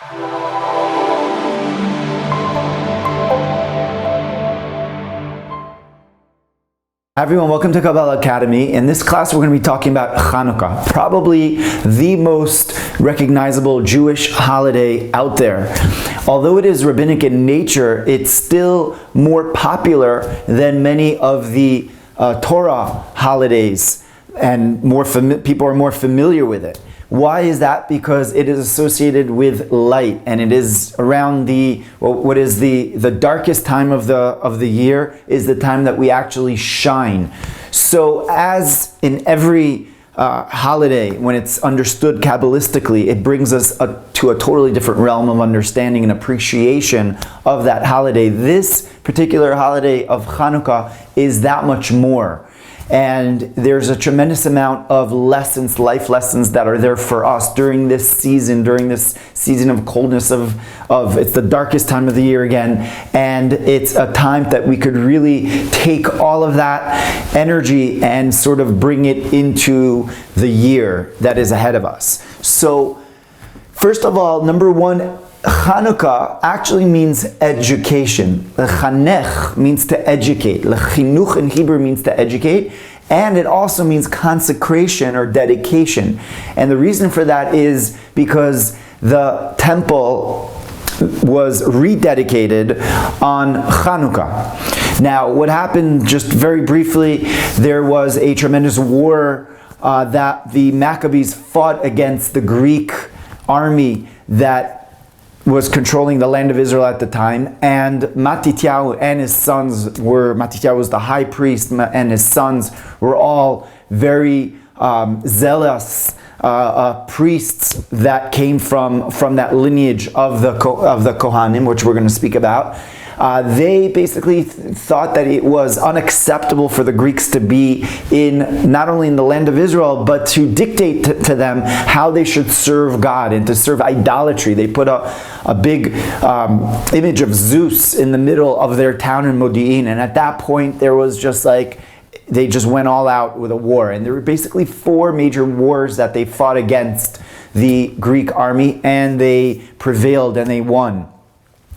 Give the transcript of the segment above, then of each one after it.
Hi everyone, welcome to Kabbalah Academy. In this class we're going to be talking about Chanukah, probably the most recognizable Jewish holiday out there. Although it is rabbinic in nature, it's still more popular than many of the Torah holidays, and people are more familiar with it. Why is that? Because it is associated with light, and it is around what is the darkest time of the year is the time that we actually shine. So as in every holiday, when it's understood Kabbalistically, it brings us to a totally different realm of understanding and appreciation of that holiday. This particular holiday of Chanukah is that much more. And there's a tremendous amount of lessons, life lessons that are there for us during this season of coldness it's the darkest time of the year again. And it's a time that we could really take all of that energy and sort of bring it into the year that is ahead of us. So, first of all, number one, Chanukah actually means education. Lechanech means to educate. Lechinuch in Hebrew means to educate. And it also means consecration or dedication. And the reason for that is because the temple was rededicated on Chanukah. Now, what happened, just very briefly, there was a tremendous war that the Maccabees fought against the Greek army that was controlling the land of Israel at the time, and Matityahu and his sons Matityahu was the high priest, and his sons were all very zealous priests that came from that lineage of the Kohanim, which we're going to speak about. They basically thought that it was unacceptable for the Greeks to be not only in the land of Israel, but to dictate to them how they should serve God and to serve idolatry. They put a big image of Zeus in the middle of their town in Modi'in, and at that point there was just like, they just went all out with a war. And there were basically 4 major wars that they fought against the Greek army, and they prevailed and they won,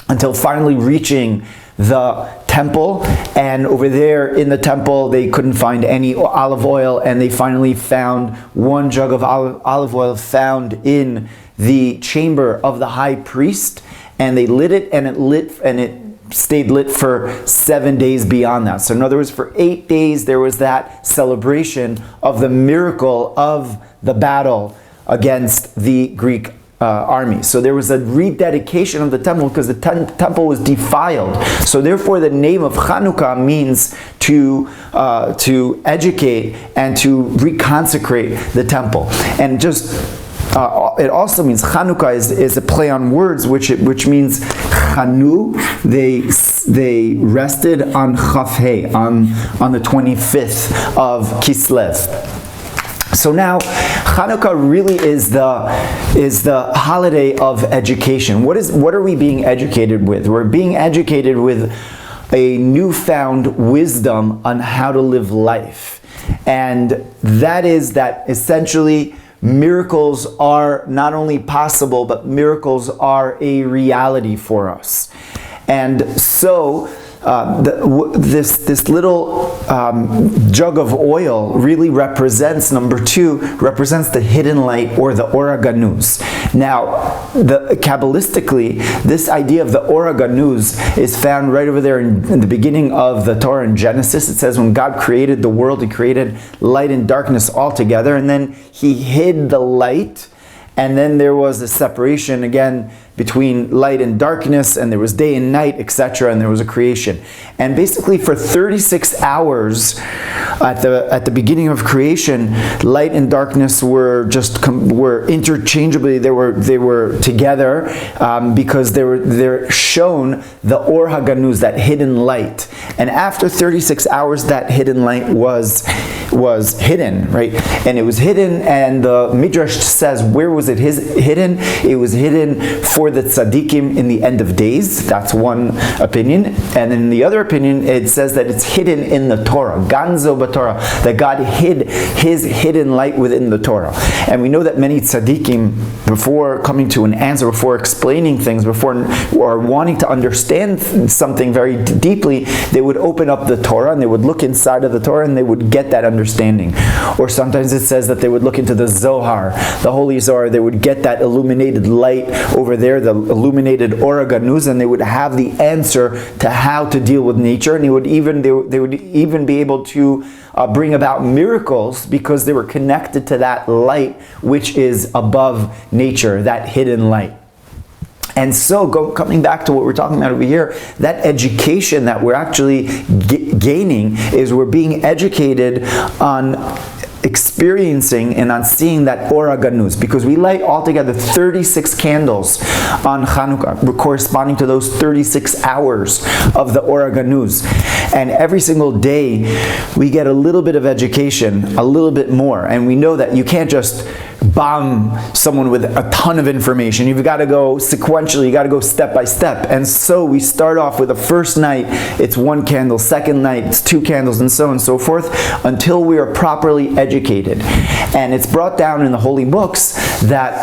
until finally reaching the temple. And over there in the temple they couldn't find any olive oil, and they finally found 1 jug of olive oil found in the chamber of the high priest, and they lit it, and it stayed lit for 7 days beyond that. So in other words, for 8 days there was that celebration of the miracle of the battle against the Greek army. So there was a rededication of the temple because the temple was defiled. So therefore the name of Chanukah means to educate and to reconsecrate the temple. And just it also means Chanukah is a play on words, which means Chanu. They rested on Chafhei, on the 25th of Kislev. So now, Chanukah really is the holiday of education. What are we being educated with? We're being educated with a newfound wisdom on how to live life. And that is that essentially miracles are not only possible, but miracles are a reality for us. And so this little jug of oil really represents, number 2, represents the hidden light, or the Ora Ganuz. Now, Kabbalistically, this idea of the Ora Ganuz is found right over there in the beginning of the Torah in Genesis. It says when God created the world, He created light and darkness all together, and then He hid the light, and then there was a separation again between light and darkness, and there was day and night, etc., and there was a creation. And basically for 36 hours at the beginning of creation, light and darkness were interchangeably, they were together because they're shown the Or HaGanuz, that hidden light. And after 36 hours, that hidden light was was hidden, right? And it was hidden, and the Midrash says, where was it hidden? It was hidden for the tzaddikim in the end of days. That's one opinion. And in the other opinion, it says that it's hidden in the Torah. Ganzo b'Torah, that God hid his hidden light within the Torah. And we know that many tzaddikim, before coming to an answer, before explaining things, or wanting to understand something very deeply, they would open up the Torah and they would look inside of the Torah and they would get that understanding. Or sometimes it says that they would look into the Zohar, the Holy Zohar, they would get that illuminated light over there, the illuminated Ora Ganuz, and they would have the answer to how to deal with nature, and they would even be able to bring about miracles because they were connected to that light which is above nature, that hidden light. And so, coming back to what we're talking about over here, that education that we're actually gaining is we're being educated on experiencing and on seeing that Ora Ganuz, because we light altogether 36 candles on Chanukah, corresponding to those 36 hours of the Ora Ganuz. And every single day we get a little bit of education, a little bit more, and we know that you can't just bomb someone with a ton of information. You've got to go sequentially, you got to go step by step. And so we start off with the first night, it's 1 candle, second night, it's 2 candles, and so on and so forth, until we are properly educated. And it's brought down in the holy books that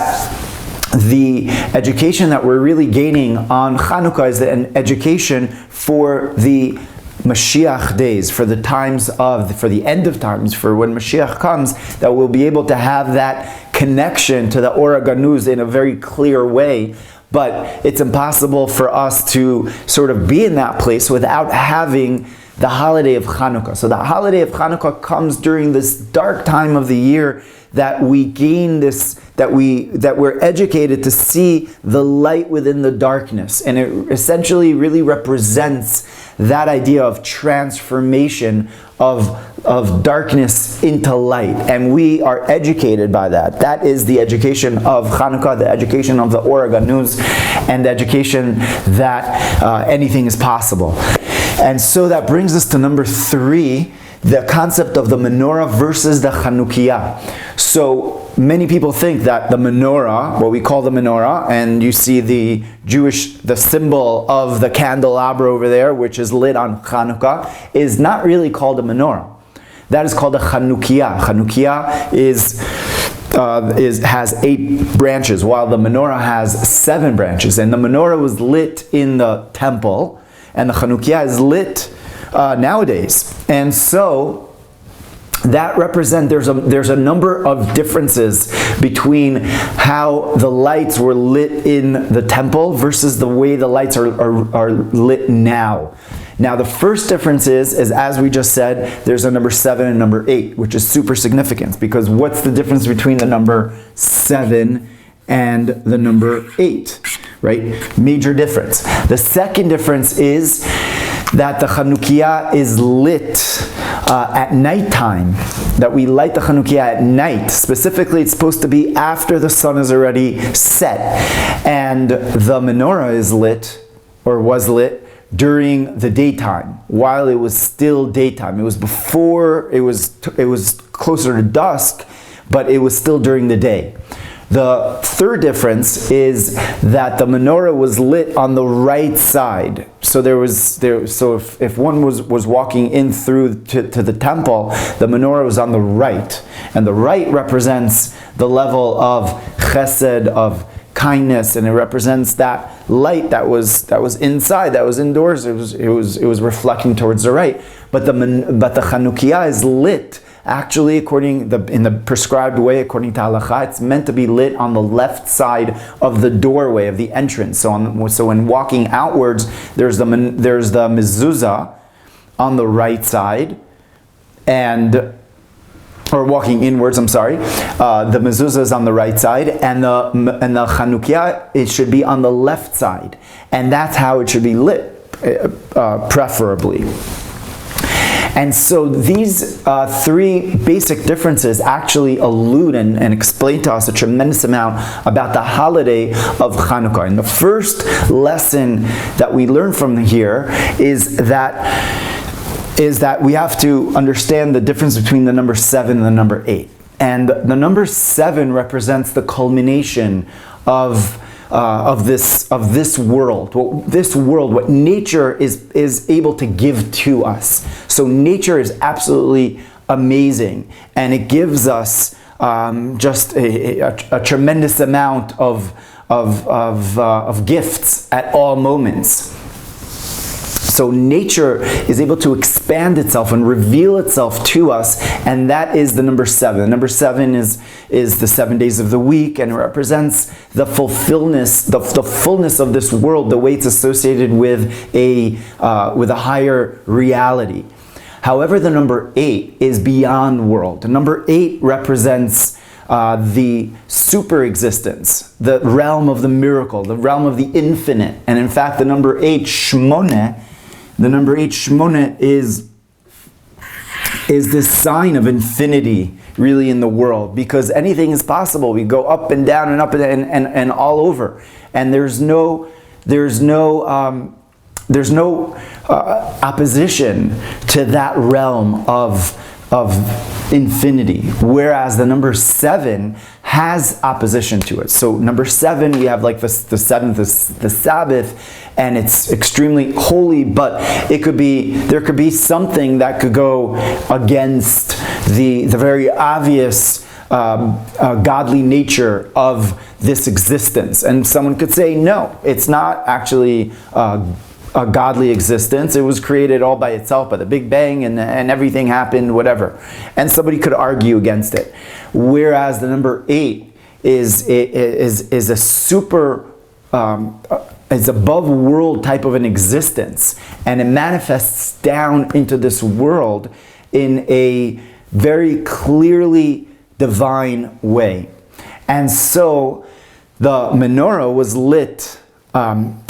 the education that we're really gaining on Chanukah is an education for the Mashiach days, for the end of times, for when Mashiach comes, that we'll be able to have that connection to the Ora Ganuz in a very clear way. But it's impossible for us to sort of be in that place without having the holiday of Chanukah. So the holiday of Chanukah comes during this dark time of the year that we gain this, that we're educated to see the light within the darkness. And it essentially really represents that idea of transformation of darkness into light. And we are educated by that. That is the education of Chanukah, the education of the Ora Ganuz, and the education that anything is possible. And so that brings us to number 3, the concept of the Menorah versus the Hanukiah. So many people think that the Menorah, what we call the Menorah, and you see the symbol of the candelabra over there, which is lit on Chanukah, is not really called a Menorah. That is called a Hanukiah. Hanukiah has 8 branches, while the Menorah has 7 branches. And the Menorah was lit in the temple, and the Chanukiah is lit nowadays. And so that there's a number of differences between how the lights were lit in the temple versus the way the lights are lit now. Now the first difference is as we just said, there's a number 7 and number 8, which is super significant, because what's the difference between the number 7 and the number 8, right? Major difference. The second difference is that the Chanukiah is lit at nighttime, that we light the Chanukiah at night. Specifically, it's supposed to be after the sun is already set. And the menorah is lit, or was lit, during the daytime, while it was still daytime. It was before, it was closer to dusk, but it was still during the day. The third difference is that the menorah was lit on the right side. So if one was walking in through to the temple, the menorah was on the right, and the right represents the level of chesed, of kindness, and it represents that light that was inside, that was indoors. It was reflecting towards the right. But the Chanukiah is lit. Actually, in the prescribed way, according to halacha, it's meant to be lit on the left side of the doorway of the entrance. So when walking outwards, there's the mezuzah on the right side, or walking inwards, I'm sorry. The mezuzah is on the right side, and the Chanukiah, it should be on the left side, and that's how it should be lit, preferably. And so these 3 basic differences actually allude and explain to us a tremendous amount about the holiday of Chanukah. And the first lesson that we learn from here is that is that we have to understand the difference between the number 7 and the number 8. And the number 7 represents the culmination of this world. What nature is able to give to us. So nature is absolutely amazing, and it gives us just a tremendous amount of gifts at all moments. So nature is able to expand itself and reveal itself to us, and that is the number 7. The number 7 is the 7 days of the week, and it represents the fullness of this world, the way it's associated with a higher reality. However, the number 8 is beyond world. The number 8 represents the super existence, the realm of the miracle, the realm of the infinite. And in fact, the number 8, Shmone, is this sign of infinity really in the world, because anything is possible. We go up and down and up and all over, and there's no opposition to that realm of infinity, whereas the number 7 has opposition to it. So number 7, we have like the 7th, the Sabbath, and it's extremely holy, but there could be something that could go against the very obvious godly nature of this existence. And someone could say, no, it's not actually a godly existence. It was created all by itself by the Big Bang, and everything happened, whatever. And somebody could argue against it. Whereas the number 8 is a super, is above world type of an existence, and it manifests down into this world in a very clearly divine way. And so the menorah was lit on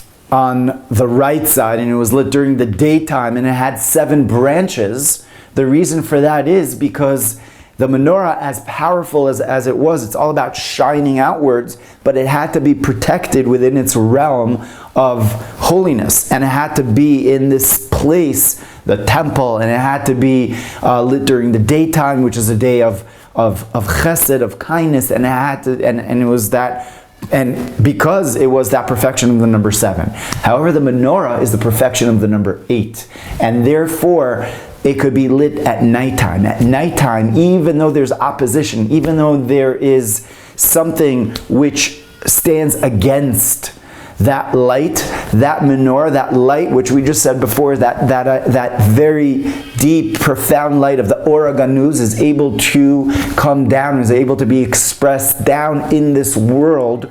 the right side, and it was lit during the daytime, and it had 7 branches. The reason for that is because the menorah, as powerful as it was, it's all about shining outwards, but it had to be protected within its realm of holiness, and it had to be in this place, the temple, and it had to be lit during the daytime, which is a day of chesed, of kindness, and it was that. And because it was that perfection of the number 7. However, the menorah is the perfection of the number 8. And therefore, it could be lit at nighttime. At nighttime, even though there's opposition, even though there is something which stands against that light, that menorah, that light, which we just said before, that very deep, profound light of the Ora Ganuz is able to come down, is able to be expressed down in this world,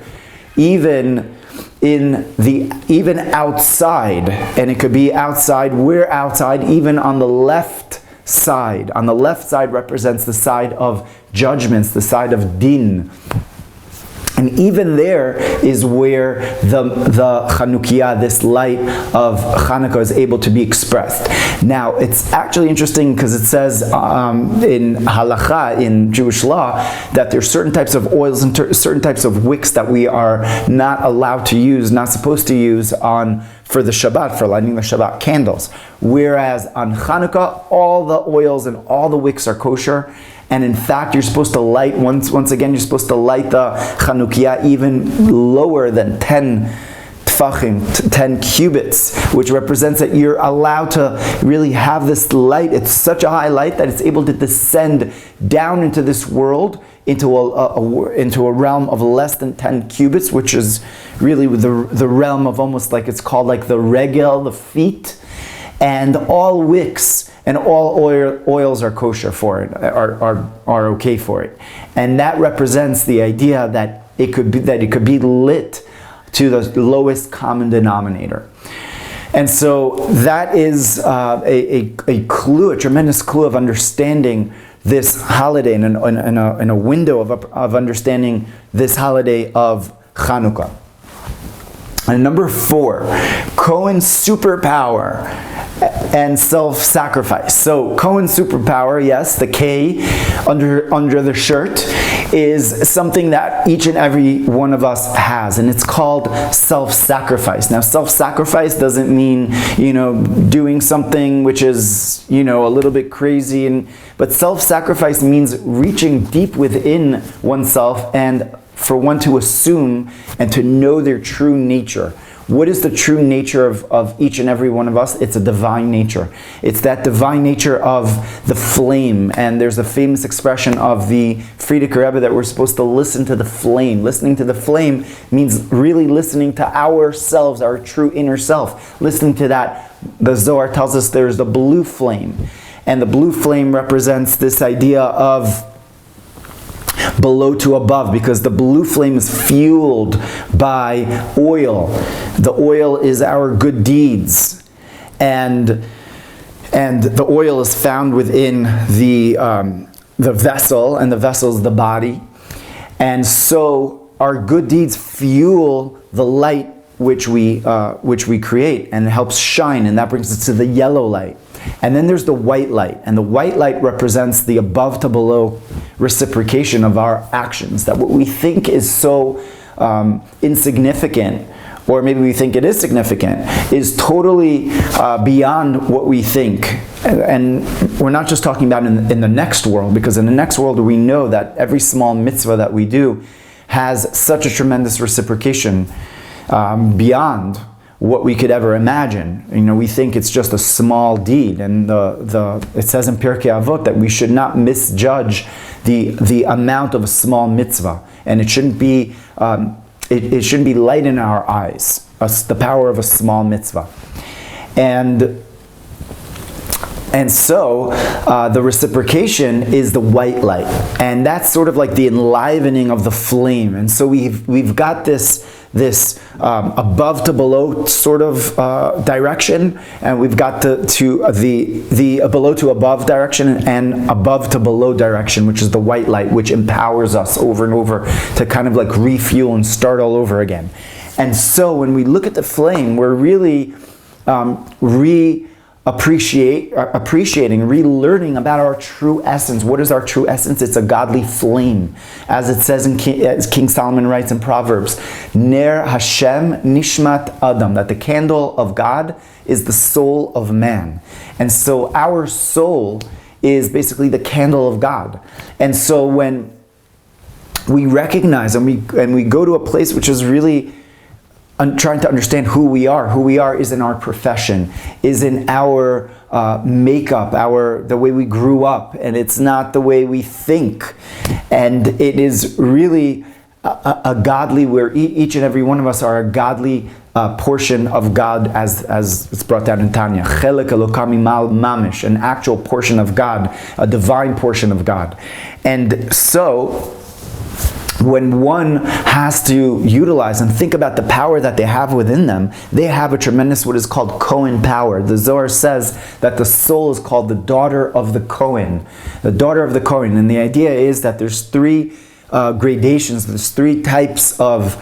even outside. And it could be outside. We're outside, even on the left side. On the left side represents the side of judgments, the side of din. And even there is where the Hanukiah, this light of Chanukah, is able to be expressed. Now, it's actually interesting because it says in halakha, in Jewish law, that there's certain types of oils and certain types of wicks that we are not allowed to use, not supposed to use for the Shabbat, for lighting the Shabbat candles. Whereas on Chanukah, all the oils and all the wicks are kosher. And in fact, you're supposed to light, once again, you're supposed to light the Chanukiah even lower than 10 tfachim, 10 cubits, which represents that you're allowed to really have this light. It's such a high light that it's able to descend down into this world, into a realm of less than 10 cubits, which is really the realm of almost like, it's called like the regel, the feet. And all wicks and all oils are kosher for it, are okay for it. And that represents the idea that it could be lit to the lowest common denominator. And so that is a clue, a tremendous clue of understanding this holiday, and a window of understanding this holiday of Chanukah. And number 4, Cohen's superpower and self-sacrifice. So Cohen's superpower, yes, the K under the shirt, is something that each and every one of us has, and it's called self-sacrifice. Now, self-sacrifice doesn't mean, doing something which is, a little bit crazy, but self-sacrifice means reaching deep within oneself and for one to assume and to know their true nature. What is the true nature of each and every one of us? It's a divine nature. It's that divine nature of the flame. And there's a famous expression of the Frierdiker Rebbe that we're supposed to listen to the flame. Listening to the flame means really listening to ourselves, our true inner self. Listening to that, the Zohar tells us there's the blue flame. And the blue flame represents this idea of below to above, because the blue flame is fueled by oil. The oil is our good deeds, and the oil is found within the vessel, and the vessel is the body. And so our good deeds fuel the light which we create, and it helps shine, and that brings us to the yellow light. And then there's the white light, and the white light represents the above to below reciprocation of our actions. That what we think is so insignificant, or maybe we think it is significant, is totally beyond what we think. And we're not just talking about in the next world, because in the next world we know that every small mitzvah that we do has such a tremendous reciprocation beyond what we could ever imagine. We think it's just a small deed, and it says in Pirkei Avot that we should not misjudge the amount of a small mitzvah, and it shouldn't be it shouldn't be light in our eyes, the power of a small mitzvah. And so the reciprocation is the white light, and that's sort of like the enlivening of the flame. And so we've got this above to below sort of direction, and we've got the below to above direction and above to below direction, which is the white light, which empowers us over and over to kind of like refuel and start all over again. And so when we look at the flame, we're really appreciating, relearning about our true essence. What is our true essence? It's a godly flame. As it says as King Solomon writes in Proverbs, Ner Hashem Nishmat Adam, that the candle of God is the soul of man. And so our soul is basically the candle of God. And so when we recognize and we go to a place which is really trying to understand who we are is in our profession, is in our makeup, the way we grew up, and it's not the way we think. And it is really a godly, where each and every one of us are a godly portion of God, as it's brought down in Tanya. Chelek Elokam Imal Mamish, an actual portion of God, a divine portion of God. And so when one has to utilize and think about the power that they have within them, they have a tremendous, what is called Kohen power. The Zohar says that the soul is called the daughter of the Kohen. The daughter of the Kohen. And the idea is that there's three gradations, there's three types of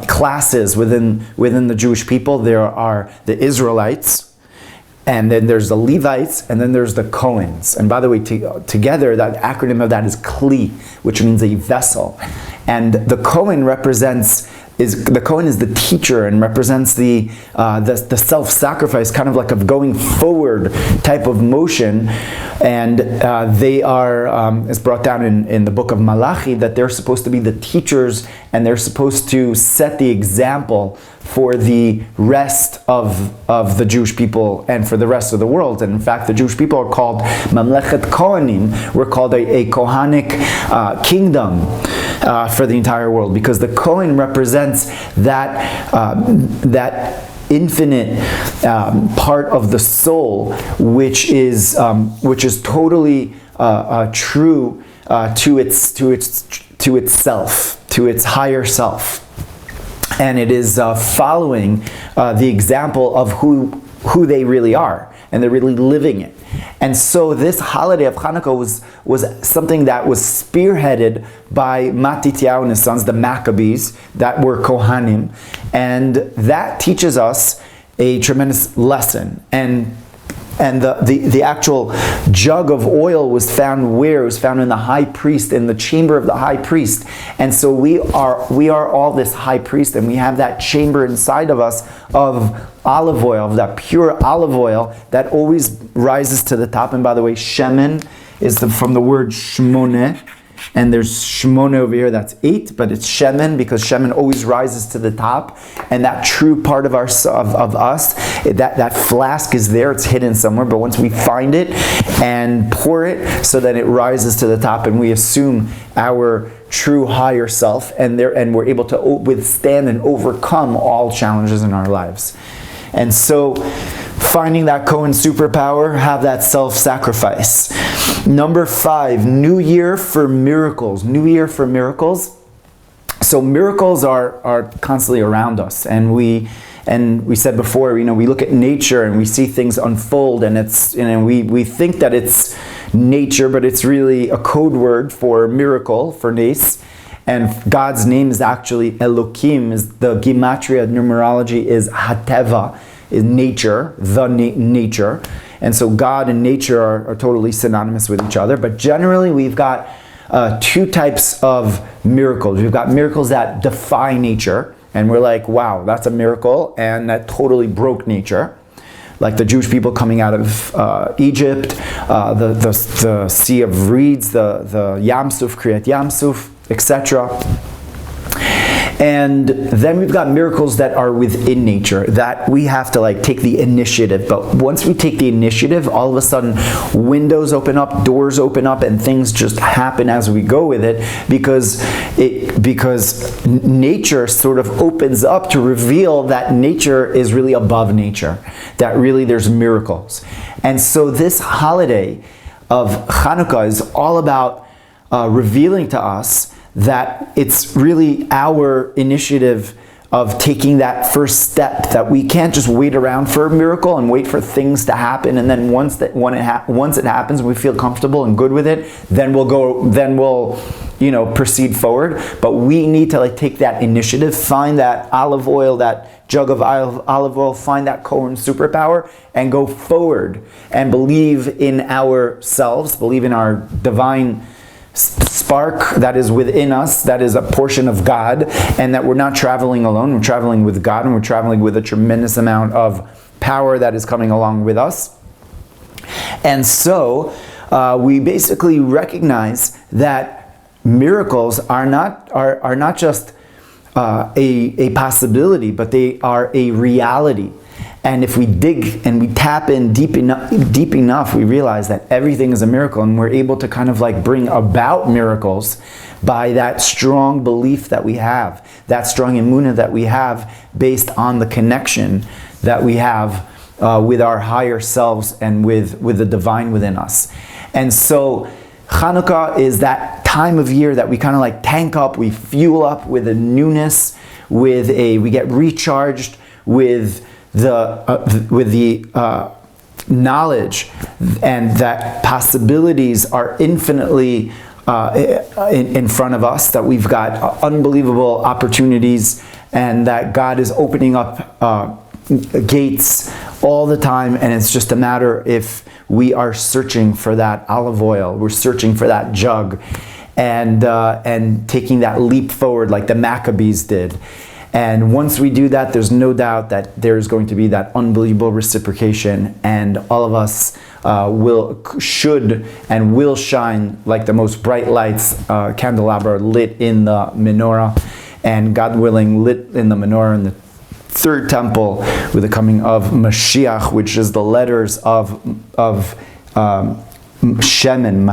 classes within the Jewish people. There are the Israelites, and then there's the Levites, and then there's the Kohens. And by the way, together, that acronym of that is Kli, which means a vessel. And the Kohen is the teacher and represents the self-sacrifice, kind of like a going forward type of motion. And they are, it's brought down in the book of Malachi, that they're supposed to be the teachers, and they're supposed to set the example for the rest of the Jewish people and for the rest of the world. And in fact, the Jewish people are called Mamlechet Kohanim. We're called a Kohanic kingdom for the entire world, because the Kohen represents that infinite part of the soul, which is totally true to itself, to its higher self. And it is following the example of who they really are, and they're really living it. And so this holiday of Chanukah was something that was spearheaded by Matityahu and his sons, the Maccabees, that were Kohanim, and that teaches us a tremendous lesson. And And the actual jug of oil was found where? It was found in the high priest, in the chamber of the high priest. And so we are all this high priest, and we have that chamber inside of us of olive oil, of that pure olive oil that always rises to the top. And by the way, shemen is from the word shmoneh. And there's shmona over here, that's 8, but it's shemen because shemen always rises to the top. And that true part of us, that flask is there, it's hidden somewhere, but once we find it and pour it so that it rises to the top and we assume our true higher self, and we're able to withstand and overcome all challenges in our lives. And so finding that Kohen superpower, have that self-sacrifice. Number 5, New Year for miracles. New Year for miracles. So miracles are constantly around us, and we said before, we look at nature and we see things unfold, and we think that it's nature, but it's really a code word for miracle, for nes. And God's name is actually Elokim. The gematria numerology is Hateva, is nature, nature. And so God and nature are totally synonymous with each other. But generally we've got 2 types of miracles. We've got miracles that defy nature, and we're like, wow, that's a miracle, and that totally broke nature. Like the Jewish people coming out of Egypt, the Sea of Reeds, the Yam Suf, Kriyat Yam Suf, etc. And then we've got miracles that are within nature, that we have to take the initiative. But once we take the initiative, all of a sudden windows open up, doors open up, and things just happen as we go with it, because nature sort of opens up to reveal that nature is really above nature, that really there's miracles. And so this holiday of Chanukah is all about revealing to us that it's really our initiative of taking that first step, that we can't just wait around for a miracle and wait for things to happen, and then once it happens and we feel comfortable and good with it, then we'll proceed forward. But we need to take that initiative, find that olive oil, that jug of olive oil, find that Kohen superpower, and go forward and believe in ourselves, believe in our divine spark that is within us, that is a portion of God, and that we're not traveling alone, we're traveling with God, and we're traveling with a tremendous amount of power that is coming along with us. And so we basically recognize that miracles are not just a possibility, but they are a reality. And if we dig and we tap in deep enough, we realize that everything is a miracle, and we're able to kind of bring about miracles by that strong belief that we have, that strong emunah that we have based on the connection that we have with our higher selves and with the divine within us. And so Chanukah is that time of year that we kind of tank up, we fuel up with a newness, we get recharged with the knowledge, and that possibilities are infinitely in front of us, that we've got unbelievable opportunities, and that God is opening up gates all the time, and it's just a matter if we are searching for that olive oil, we're searching for that jug, and taking that leap forward like the Maccabees did. And once we do that, there's no doubt that there's going to be that unbelievable reciprocation, and all of us should and will shine like the most bright lights, candelabra lit in the menorah, and God willing, lit in the menorah in the third temple with the coming of Mashiach, which is the letters of shemen.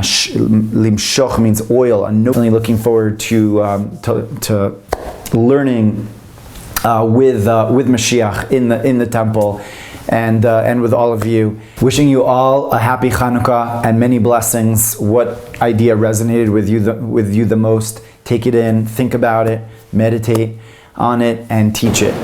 Limshoch means oil. I'm really looking forward to learning with Mashiach in the temple, and with all of you. Wishing you all a happy Chanukah and many blessings. What idea resonated with you the most? Take it in, think about it, meditate on it, and teach it.